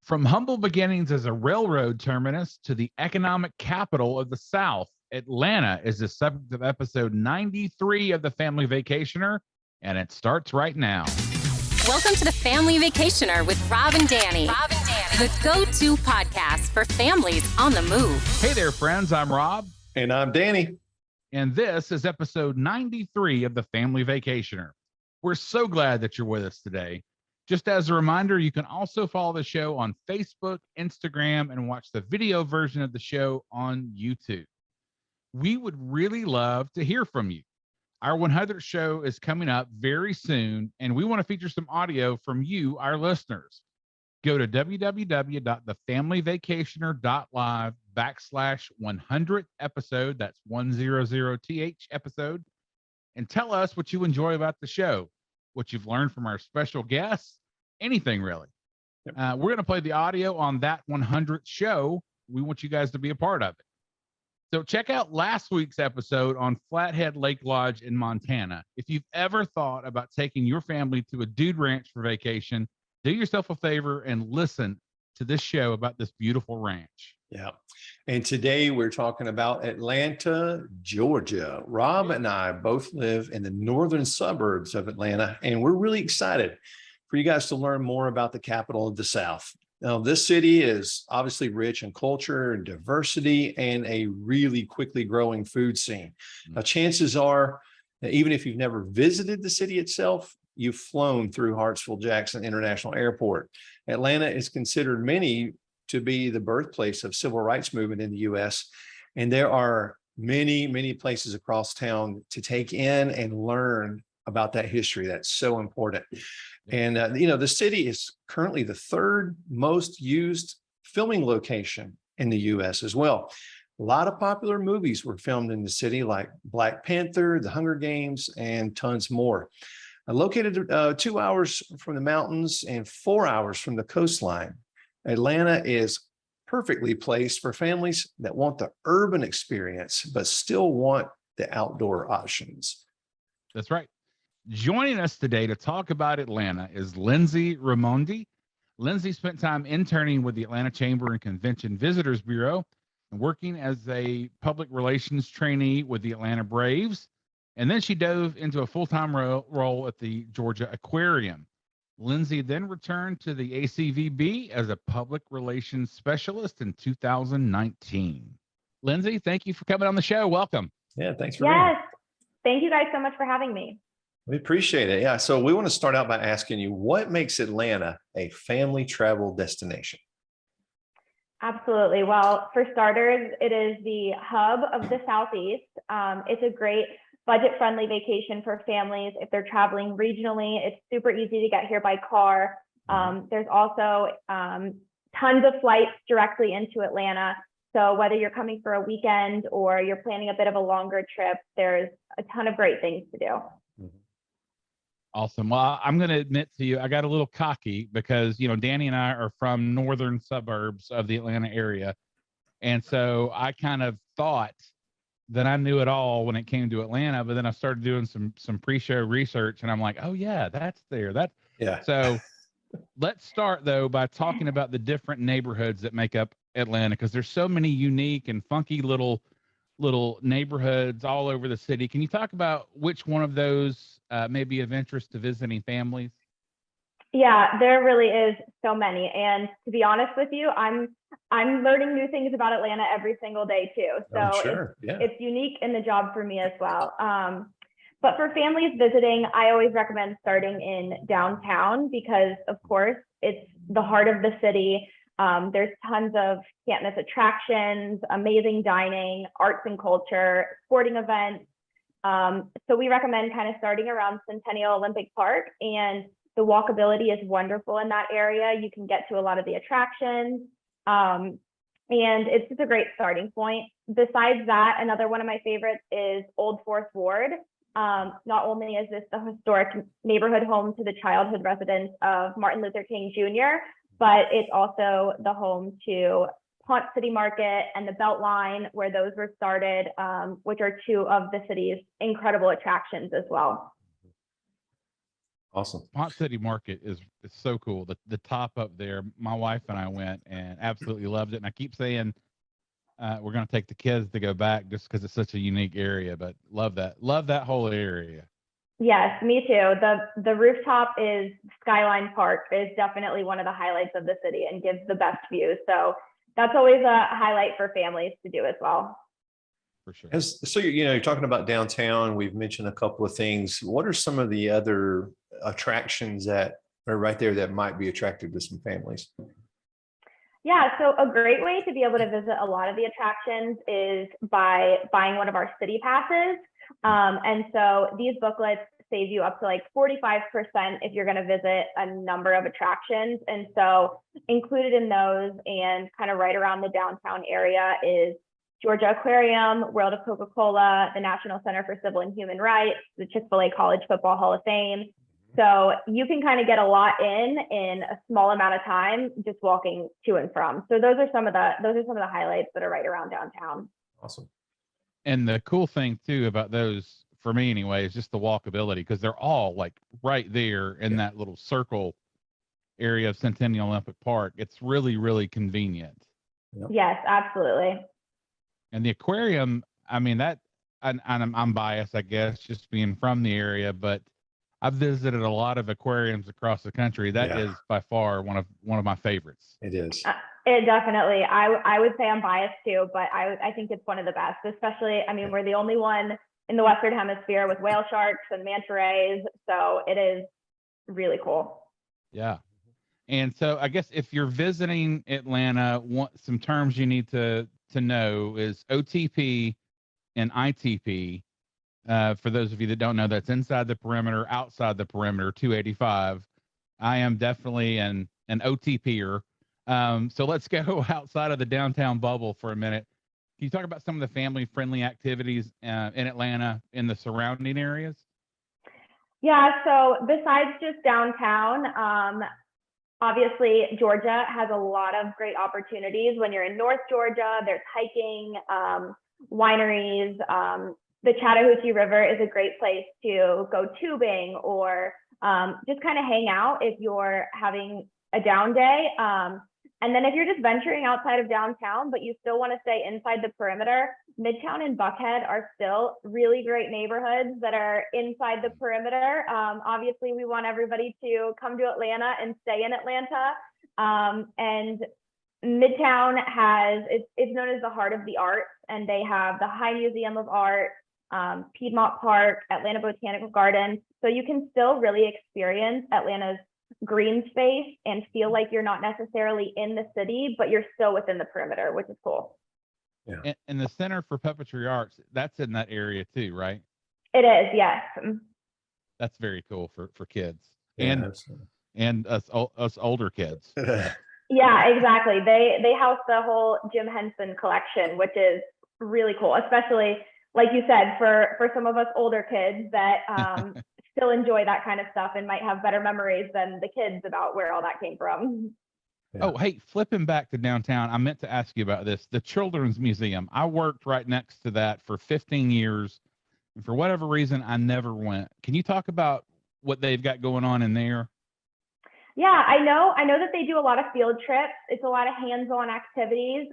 From humble beginnings as a railroad terminus to the economic capital of the South, Atlanta is the subject of episode 93 of The Family Vacationer, and it starts right now. Welcome to The Family Vacationer with Rob and Danny. The go-to podcast for families on the move. Hey there, friends. I'm Rob. And I'm Danny. And this is episode 93 of The Family Vacationer. We're so glad that you're with us today. Just as a reminder, you can also follow the show on Facebook, Instagram, and watch the video version of the show on YouTube. We would really love to hear from you. Our 100th show is coming up very soon, and we want to feature some audio from you, our listeners. Go to www.thefamilyvacationer.live/100th episode. That's 100th episode. And tell us what you enjoy about the show, what you've learned from our special guests, anything really. We're going to play the audio on that 100th show. We want you guys to be a part of it. So check out last week's episode on Flathead Lake Lodge in Montana. If you've ever thought about taking your family to a dude ranch for vacation, do yourself a favor and listen to this show about this beautiful ranch. Yeah. And today we're talking about Atlanta, Georgia. Rob and I both live in the northern suburbs of Atlanta, and we're really excited for you guys to learn more about the capital of the South. Now, this city is obviously rich in culture and diversity and a really quickly growing food scene. Now, chances are that even if you've never visited the city itself, you've flown through Hartsfield-Jackson International Airport. Atlanta is considered many to be the birthplace of civil rights movement in the U.S. And there are many, many places across town to take in and learn about that history. That's so important. And, the city is currently the third most used filming location in the U.S. as well. A lot of popular movies were filmed in the city, like Black Panther, The Hunger Games, and tons more. Located 2 hours from the mountains and 4 hours from the coastline, Atlanta is perfectly placed for families that want the urban experience, but still want the outdoor options. That's right. Joining us today to talk about Atlanta is Lindsey Rimondi. Lindsey spent time interning with the Atlanta Chamber and Convention Visitors Bureau and working as a public relations trainee with the Atlanta Braves. And then she dove into a full-time role at the Georgia Aquarium. Lindsey then returned to the ACVB as a public relations specialist in 2019. Lindsey, thank you for coming on the show. Welcome. Yeah, thanks for being here. Yes. Thank you guys so much for having me. We appreciate it. Yeah. So we want to start out by asking you, what makes Atlanta a family travel destination? Absolutely. Well, for starters, it is the hub of the Southeast. It's a great budget-friendly vacation for families. If they're traveling regionally, it's super easy to get here by car. There's also tons of flights directly into Atlanta. So whether you're coming for a weekend or you're planning a bit of a longer trip, there's a ton of great things to do. Awesome. Well, I'm going to admit to you, I got a little cocky because, Danny and I are from northern suburbs of the Atlanta area. And so I kind of thought that I knew it all when it came to Atlanta, but then I started doing some pre-show research and I'm like, oh yeah, that's there. Yeah. So let's start though by talking about the different neighborhoods that make up Atlanta, because there's so many unique and funky little neighborhoods all over the city. Can you talk about which one of those may be of interest to visiting families? Yeah, there really is so many. And to be honest with you, I'm learning new things about Atlanta every single day too. So sure. It's unique in the job for me as well. But for families visiting, I always recommend starting in downtown because, of course, it's the heart of the city. There's tons of can't miss attractions, amazing dining, arts and culture, sporting events. So we recommend kind of starting around Centennial Olympic Park, and the walkability is wonderful in that area. You can get to a lot of the attractions, and it's just a great starting point. Besides that, another one of my favorites is Old Fourth Ward. Not only is this the historic neighborhood home to the childhood residence of Martin Luther King Jr., but it's also the home to Pont City Market and the Beltline, where those were started, which are two of the city's incredible attractions as well. Awesome. Pont City Market is so cool. The top up there, my wife and I went and absolutely loved it. And I keep saying we're going to take the kids to go back just because it's such a unique area. But love that whole area. Yes, me too. The rooftop is Skyline Park is definitely one of the highlights of the city and gives the best views. So that's always a highlight for families to do as well. For sure. So you're talking about downtown. We've mentioned a couple of things. What are some of the other attractions that are right there that might be attractive to some families? Yeah, so a great way to be able to visit a lot of the attractions is by buying one of our city passes. And so these booklets save you up to like 45% if you're going to visit a number of attractions. And so included in those and kind of right around the downtown area is Georgia Aquarium, World of Coca-Cola, the National Center for Civil and Human Rights, the Chick-fil-A College Football Hall of Fame. So you can kind of get a lot in a small amount of time just walking to and from. So those are some of the highlights that are right around downtown. Awesome. And the cool thing too about those, for me anyway, is just the walkability, because they're all like right there in that little circle area of Centennial Olympic Park. It's really, really convenient. Yep. Yes, absolutely. And the aquarium, I mean, I'm biased, I guess, just being from the area, but I've visited a lot of aquariums across the country. That is by far one of my favorites. It is. It definitely. I would say I'm biased too, but I think it's one of the best. Especially, I mean, we're the only one in the Western Hemisphere with whale sharks and manta rays, so it is really cool. Yeah. And so I guess if you're visiting Atlanta, some terms you need to know is OTP and ITP. For those of you that don't know, that's inside the perimeter, outside the perimeter, 285. I am definitely an OTPer. So let's go outside of the downtown bubble for a minute. Can you talk about some of the family-friendly activities in Atlanta in the surrounding areas? Yeah, so besides just downtown, obviously Georgia has a lot of great opportunities. When you're in North Georgia, there's hiking, wineries. The Chattahoochee River is a great place to go tubing or just kind of hang out if you're having a down day. And then if you're just venturing outside of downtown, but you still want to stay inside the perimeter, Midtown and Buckhead are still really great neighborhoods that are inside the perimeter. Obviously, we want everybody to come to Atlanta and stay in Atlanta. And Midtown it's known as the heart of the arts, and they have the High Museum of Art, Piedmont Park, Atlanta Botanical Gardens. So you can still really experience Atlanta's green space and feel like you're not necessarily in the city, but you're still within the perimeter, which is cool. Yeah. And the Center for Puppetry Arts, that's in that area too, right? It is, yes. That's very cool for kids Yeah, and us older kids. Yeah, exactly. They house the whole Jim Henson collection, which is really cool, especially like you said, for some of us older kids that still enjoy that kind of stuff and might have better memories than the kids about where all that came from. Yeah. Oh, hey, flipping back to downtown, I meant to ask you about this. The Children's Museum. I worked right next to that for 15 years. And for whatever reason, I never went. Can you talk about what they've got going on in there? Yeah, I know that they do a lot of field trips. It's a lot of hands-on activities.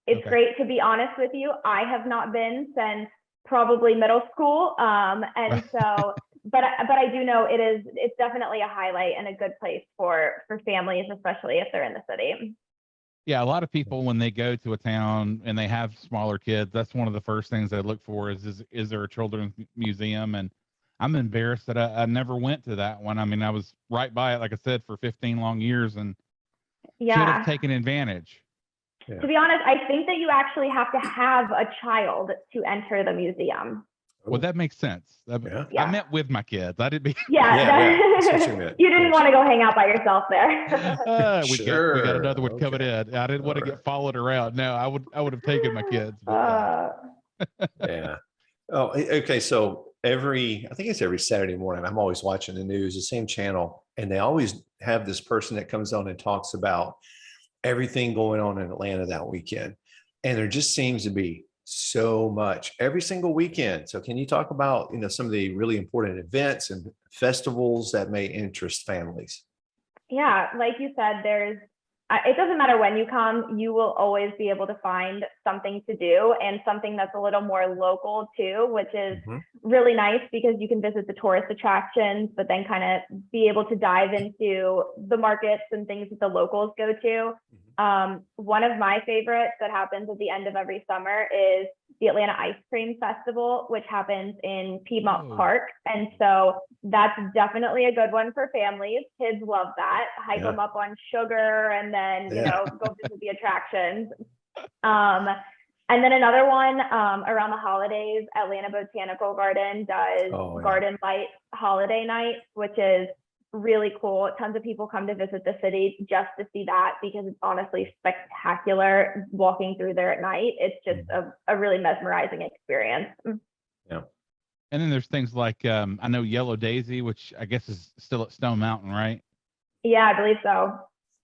It's great, to be honest with you. I have not been since probably middle school. And so, but I do know it's definitely a highlight and a good place for families, especially if they're in the city. Yeah, a lot of people, when they go to a town and they have smaller kids, that's one of the first things they look for is there a children's museum? And I'm embarrassed that I never went to that one. I mean, I was right by it, like I said, for 15 long years and should have taken advantage. Yeah. To be honest, I think that you actually have to have a child to enter the museum. Well, that makes sense. I meant with my kids. I didn't be. That's what you meant. You didn't want to go hang out by yourself there. We got another one coming in. I didn't want to get followed around. No, I would have taken my kids. Yeah. Oh, okay. So I think it's every Saturday morning, I'm always watching the news, the same channel, and they always have this person that comes on and talks about everything going on in Atlanta that weekend. And there just seems to be so much every single weekend. So can you talk about, some of the really important events and festivals that may interest families? Yeah, like you said, it doesn't matter when you come, you will always be able to find something to do and something that's a little more local too, which is really nice because you can visit the tourist attractions, but then kind of be able to dive into the markets and things that the locals go to. One of my favorites that happens at the end of every summer is the Atlanta Ice Cream Festival, which happens in Piedmont Park. And so that's definitely a good one for families. Kids love that. Hype them up on sugar and then, go visit the attractions. And then another one around the holidays, Atlanta Botanical Garden does Garden Light Holiday Night, which is really cool. Tons of people come to visit the city just to see that because it's honestly spectacular walking through there at night. It's just a really mesmerizing experience. Yeah. And then there's things like I know Yellow Daisy, which I guess is still at Stone Mountain, right? Yeah, I believe so.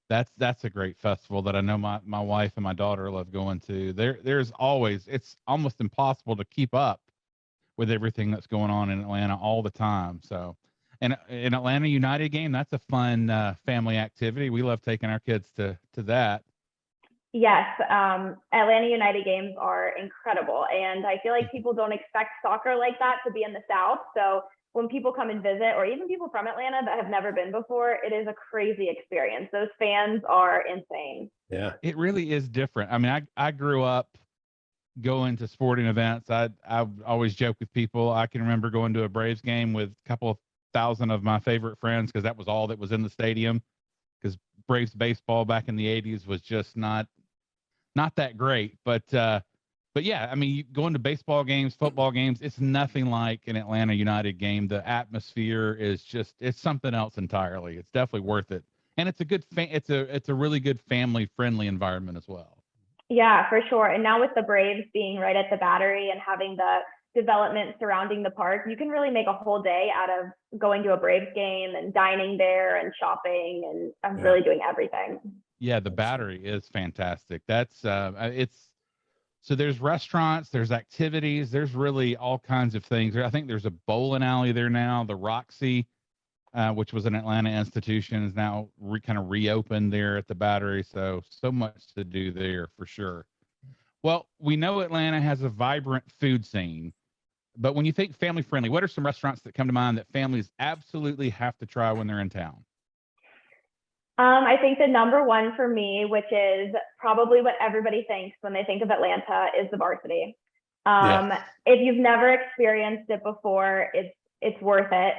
That's a great festival that I know my wife and my daughter love going to. There's always, it's almost impossible to keep up with everything that's going on in Atlanta all the time. So, and in Atlanta United game, that's a fun family activity. We love taking our kids to that. Yes, Atlanta United games are incredible. And I feel like people don't expect soccer like that to be in the South. So when people come and visit, or even people from Atlanta that have never been before, it is a crazy experience. Those fans are insane. Yeah. It really is different. I mean, I grew up going to sporting events. I always joke with people. I can remember going to a Braves game with a couple of thousand of my favorite friends because that was all that was in the stadium. Because Braves baseball back in the 80s was just not that great. But yeah, I mean, going to baseball games, football games, it's nothing like an Atlanta United game. The atmosphere is just, it's something else entirely. It's definitely worth it. And it's a good, it's a really good family friendly environment as well. Yeah, for sure. And now with the Braves being right at the Battery and having the development surrounding the park, you can really make a whole day out of going to a Braves game and dining there and shopping and really doing everything. Yeah, the Battery is fantastic. That's so there's restaurants, there's activities, there's really all kinds of things. I think there's a bowling alley there now. The Roxy, which was an Atlanta institution, is now kind of reopened there at the Battery. So much to do there for sure. Well, we know Atlanta has a vibrant food scene, but when you think family friendly, what are some restaurants that come to mind that families absolutely have to try when they're in town? I think the number one for me, which is probably what everybody thinks when they think of Atlanta, is the Varsity. If you've never experienced it before, it's worth it.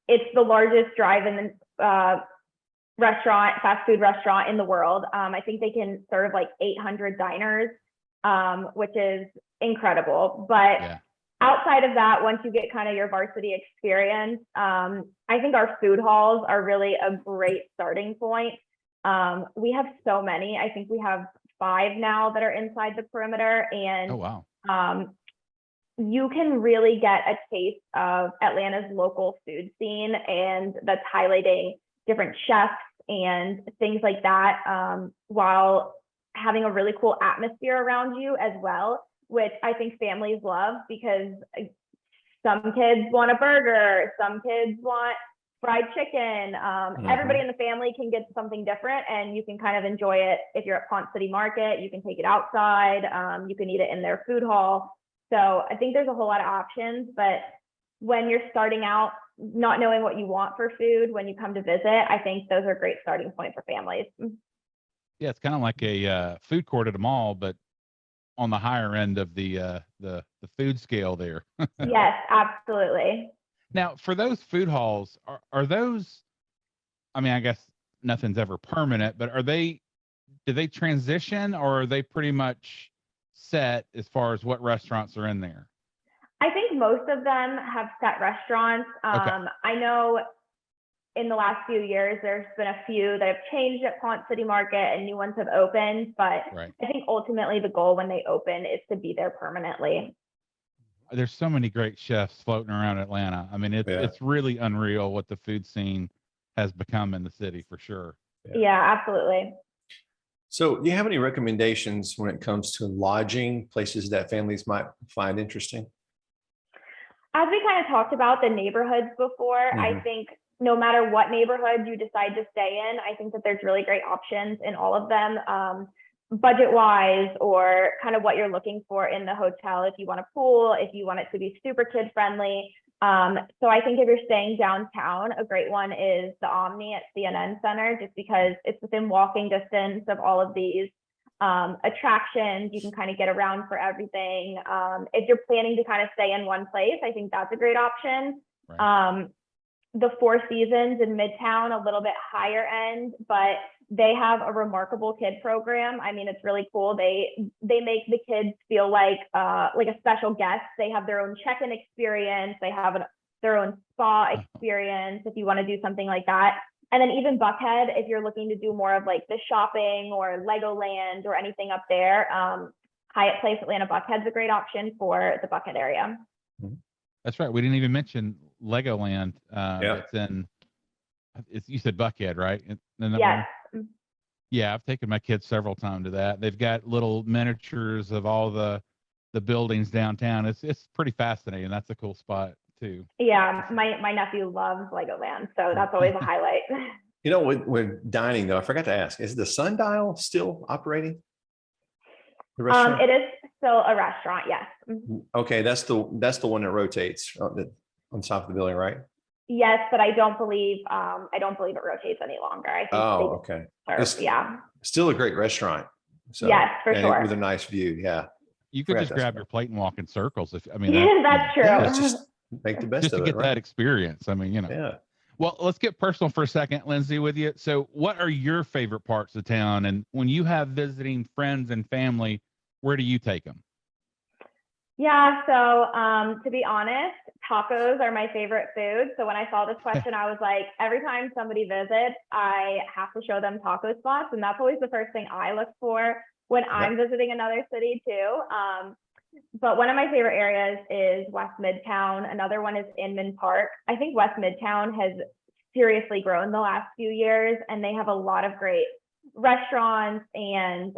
It's the largest drive-in fast food restaurant in the world. I think they can serve like 800 diners, which is incredible. But outside of that, once you get kind of your Varsity experience, I think our food halls are really a great starting point. We have so many. I think we have 5 now that are inside the perimeter. And you can really get a taste of Atlanta's local food scene, and that's highlighting different chefs and things like that, while having a really cool atmosphere around you as well, which I think families love because some kids want a burger, some kids want fried chicken. Everybody in the family can get something different, and you can kind of enjoy it. If you're at Pont City Market, you can take it outside. You can eat it in their food hall. So I think there's a whole lot of options, but when you're starting out, not knowing what you want for food when you come to visit, I think those are a great starting point for families. Yeah, it's kind of like a food court at a mall, but on the higher end of the food scale there. Yes, absolutely. Now, for those food halls, are those, I mean, I guess nothing's ever permanent, but do they transition, or are they pretty much set as far as what restaurants are in there? I think most of them have set restaurants. I know in the last few years, there's been a few that have changed at Pont City Market and new ones have opened, but I think ultimately the goal when they open is to be there permanently. There's so many great chefs floating around Atlanta. I mean, it's really unreal what the food scene has become in the city for sure. Yeah, absolutely. So do you have any recommendations when it comes to lodging, places that families might find interesting? As we kind of talked about the neighborhoods before, I Mhm. think no matter what neighborhood you decide to stay in, I think that there's really great options in all of them, budget wise, or kind of what you're looking for in the hotel. If you want a pool, if you want it to be super kid friendly. So I think if you're staying downtown, a great one is the Omni at CNN Center, just because it's within walking distance of all of these attractions. You can kind of get around for everything. If you're planning to kind of stay in one place, I think that's a great option. Right. The Four Seasons in Midtown, a little bit higher end, but they have a remarkable kid program. I mean, it's really cool. They make the kids feel like a special guest. They have their own check-in experience. They have their own spa experience if you want to do something like that. And then even Buckhead, if you're looking to do more of like the shopping or Legoland or anything up there, Hyatt Place Atlanta Buckhead's a great option for the Buckhead area. That's right. We didn't even mention Legoland. Yeah. You said Buckhead, right? Yes. Yeah, I've taken my kids several times to that. They've got little miniatures of all the buildings downtown. It's pretty fascinating. That's a cool spot too. Yeah, my nephew loves Legoland, so that's always a highlight. You know, with dining though, I forgot to ask, is the Sundial still operating? The restaurant? It is still a restaurant, yes. Okay, that's the one that rotates on top of the building, right? Yes, but I don't believe it rotates any longer. I think Okay. yeah. Still a great restaurant. So, yes, for and sure. with a nice view. Yeah. You could Forgot just that grab stuff. your plate and walk in circles. That's That's true. Yeah, just make the best just to of get it, right? that experience. I mean, Yeah. Well, let's get personal for a second, Lindsey, with you. So what are your favorite parts of town? And when you have visiting friends and family, where do you take them? Yeah, so to be honest, tacos are my favorite food. So when I saw this question, I was like, every time somebody visits, I have to show them taco spots. And that's always the first thing I look for when I'm visiting another city too. But one of my favorite areas is West Midtown. Another one is Inman Park. I think West Midtown has seriously grown the last few years, and they have a lot of great restaurants and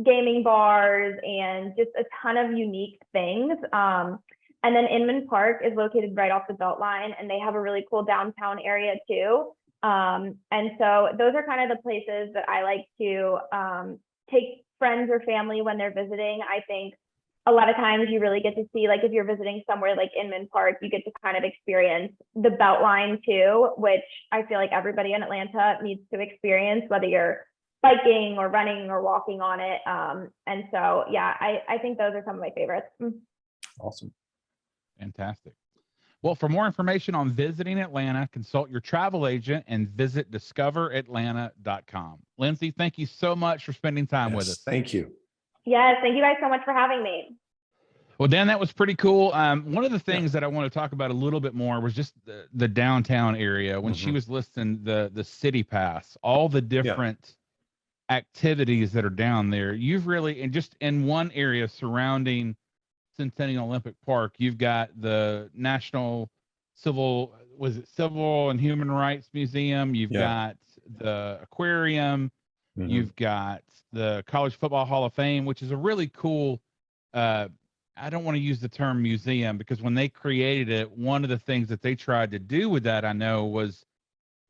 gaming bars and just a ton of unique things. And then Inman Park is located right off the Beltline, and they have a really cool downtown area too. And so those are kind of the places that I like to take friends or family when they're visiting. I think a lot of times you really get to see, like if you're visiting somewhere like Inman Park, you get to kind of experience the Beltline too, which I feel like everybody in Atlanta needs to experience, whether you're biking or running or walking on it. And so, yeah, I think those are some of my favorites. Awesome. Fantastic. Well, for more information on visiting Atlanta, consult your travel agent and visit discoveratlanta.com. Lindsey, thank you so much for spending time with us. Thank you. Yes, thank you guys so much for having me. Well, Dan, that was pretty cool. One of the things that I want to talk about a little bit more was just the downtown area. When she was listing the city pass, all the different activities that are down there. You've really, and just in one area surrounding Centennial Olympic Park, you've got the National Civil and Human Rights Museum. You've got the aquarium. You've got the College Football Hall of Fame, which is a really cool, I don't want to use the term museum, because when they created it, one of the things that they tried to do with that, I know, was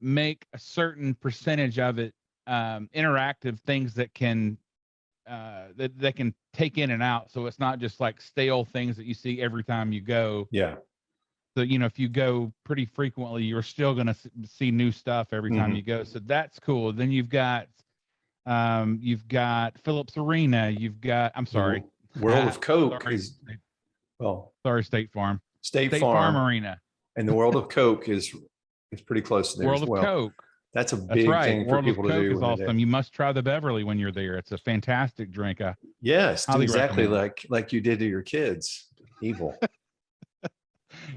make a certain percentage of it interactive things that can that can take in and out. So it's not just like stale things that you see every time you go. Yeah. So, if you go pretty frequently, you're still going to see new stuff every time you go. So that's cool. Then you've got Phillips Arena. You've got, I'm sorry. World of Coke sorry, sorry, State Farm. State Farm Arena. And the World of Coke is pretty close to there World as well. of Coke. That's a big thing for World people of to Coke do. is awesome. You must try the Beverly when you're there. It's a fantastic drink. Yes, highly exactly recommend. like you did to your kids. Evil.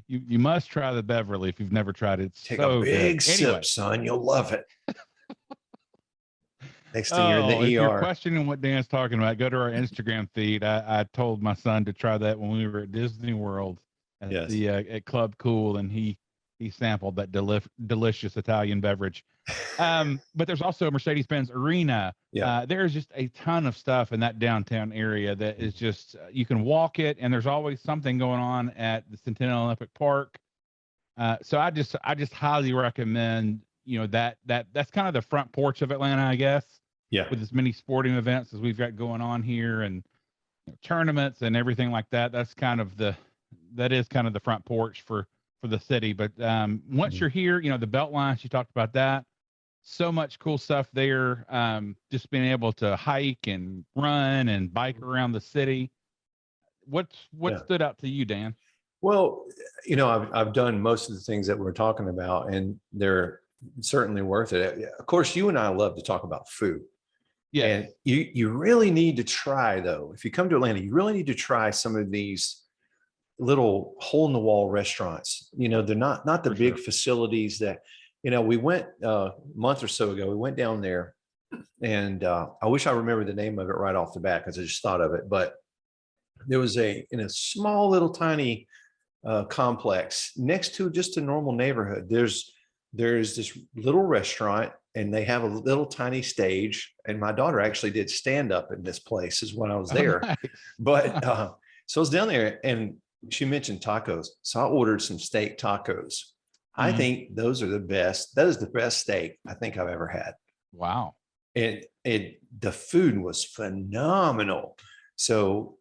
You must try the Beverly if you've never tried it. It's Take so a big good. sip, Anyway. son. You'll love it. Next thing you're in the if you're ER. questioning what Dan's talking about, go to our Instagram feed. I told my son to try that when we were at Disney World at Club Cool, and he he sampled that delicious Italian beverage. But there's also Mercedes-Benz Arena. Yeah. There's just a ton of stuff in that downtown area that is just, you can walk it, and there's always something going on at the Centennial Olympic Park. So I just highly recommend, that's kind of the front porch of Atlanta, I guess. Yeah. With as many sporting events as we've got going on here, and tournaments and everything like that. That is kind of the front porch for the city. But once you're here, the Beltline, you talked about that. So much cool stuff there. Just being able to hike and run and bike around the city. What stood out to you, Dan? Well, I've done most of the things that we're talking about, and they're certainly worth it. Of course, you and I love to talk about food. Yeah. And you really need to try, though, if you come to Atlanta, you really need to try some of these little hole in the wall restaurants. They're not the big facilities that, we went a month or so ago, we went down there, and I wish I remember the name of it right off the bat, because I just thought of it. But there was in a small little tiny complex next to just a normal neighborhood. There's this little restaurant, and they have a little tiny stage. And my daughter actually did stand up in this place is when I was there. Nice. But so I was down there, and she mentioned tacos. So I ordered some steak tacos. I think those are the best. That is the best steak I think I've ever had. Wow. And the food was phenomenal. So,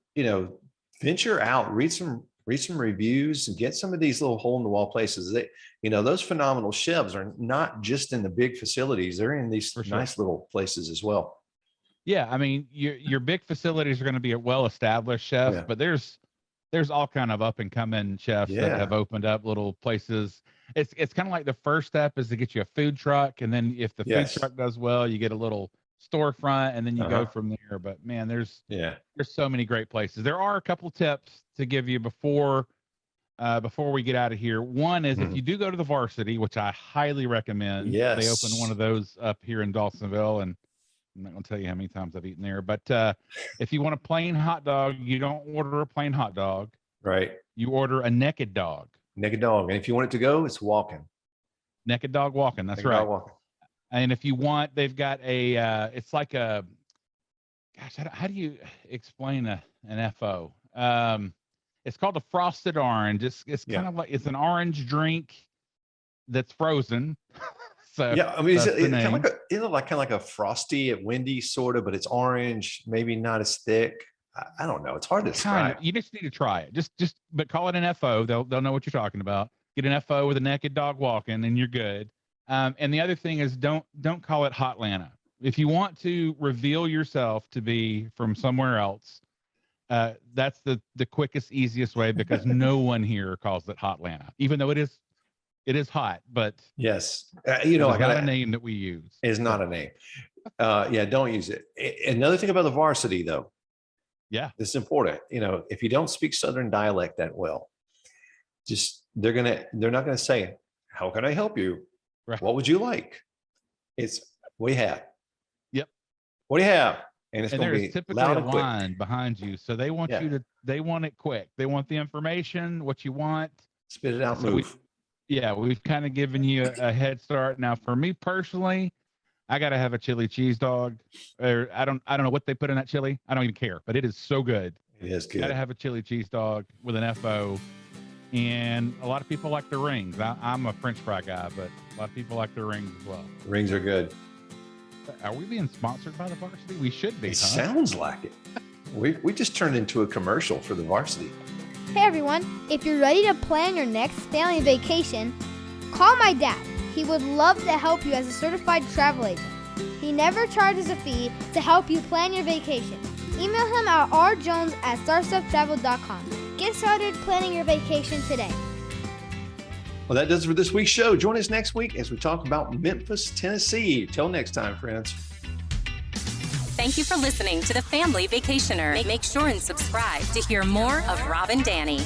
venture out, read some reviews, and get some of these little hole in the wall places. Those phenomenal chefs are not just in the big facilities. They're in these nice little places as well. Yeah. I mean, your big facilities are going to be a well-established chefs, but there's all kind of up and coming chefs that have opened up little places. It's kind of like the first step is to get you a food truck. And then if the food truck does well, you get a little storefront, and then you go from there. But man, there's so many great places. There are a couple tips to give you before we get out of here. One is if you do go to the Varsity, which I highly recommend. They opened one of those up here in Dawsonville, and I'm not going to tell you how many times I've eaten there. But if you want a plain hot dog, you don't order a plain hot dog. Right. You order a naked dog. Naked dog. And if you want it to go, it's walking. Naked dog walking. That's naked right. Dog walking. And if you want, they've got it's like a, gosh, how do you explain an FO? It's called a frosted orange. It's kind of like, it's an orange drink that's frozen. So yeah, I mean, it's kind of like a Frosty at Wendy's sort of, but it's orange, maybe not as thick. I don't know. It's hard to describe. You just need to try it. But call it an FO. They'll know what you're talking about. Get an FO with a naked dog walking, and you're good. And the other thing is don't call it Hotlanta. If you want to reveal yourself to be from somewhere else, that's the quickest, easiest way, because no one here calls it Hotlanta, even though it is hot. But yes, I got a name that we use. It's not a name. Don't use it. Another thing about the Varsity, though. Yeah, this is important. If you don't speak Southern dialect that well, they're not gonna say, "How can I help you? Right. What would you like?" It's "What do you have?" Yep. What do you have? And it's going to be typically loud a and quick. line behind you, so they want they want it quick. They want the information, what you want. Spit it out, move. We've kind of given you a head start. Now, for me personally, I got to have a chili cheese dog. Or I don't know what they put in that chili. I don't even care, but it is so good. It is good. Got to have a chili cheese dog with an FO. And a lot of people like the rings. I'm a French fry guy, but a lot of people like the rings as well. The rings are good. Are we being sponsored by the Varsity? We should be. It sounds like it. We just turned into a commercial for the Varsity. Hey everyone, if you're ready to plan your next family vacation, call my dad. He would love to help you as a certified travel agent. He never charges a fee to help you plan your vacation. Email him at rjones@starstufftravel.com. Get started planning your vacation today. Well, that does it for this week's show. Join us next week as we talk about Memphis, Tennessee. Till next time, friends. Thank you for listening to The Family Vacationer. Make sure and subscribe to hear more of Rob and Danny.